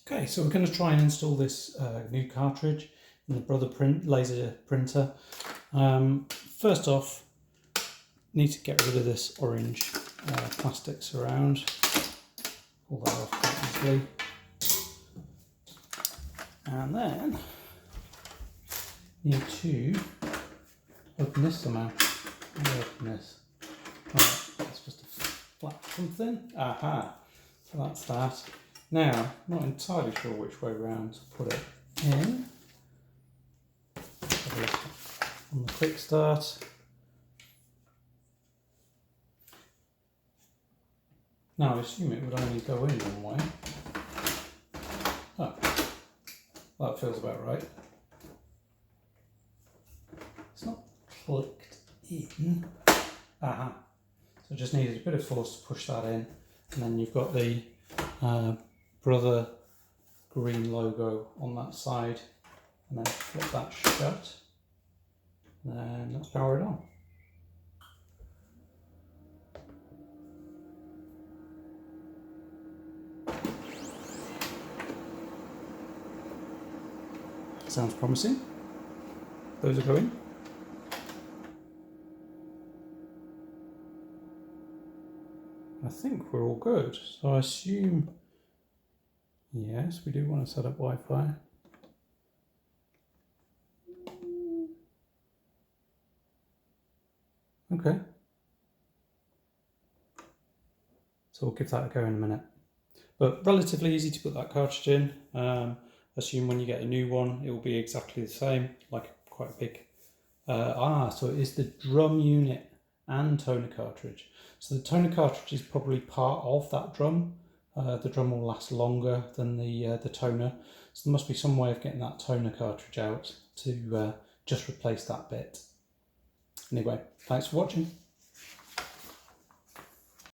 Okay, so we're going to try and install this new cartridge in the Brother laser printer. First off, need to get rid of this orange plastic surround. Pull that off quite easily. And then need to open this somehow. How do I open this? Right, that's just a flat something. Aha! So that's that. Now, not entirely sure which way round to put it in. On the quick start. Now, I assume it would only go in one way. Oh, that feels about right. It's not clicked in. Aha. So just needed a bit of force to push that in. And then you've got the Brother green logo on that side, and then flip that shut, and then let's power it on. Sounds promising. Those are going. I think we're all good, so I assume yes, we do want to set up Wi-Fi. Okay. So we'll give that a go in a minute. But relatively easy to put that cartridge in. Assume when you get a new one, it will be exactly the same, like quite a big. So it is the drum unit and toner cartridge. So the toner cartridge is probably part of that drum. The drum will last longer than the toner, so there must be some way of getting that toner cartridge out to just replace that bit. Anyway, thanks for watching.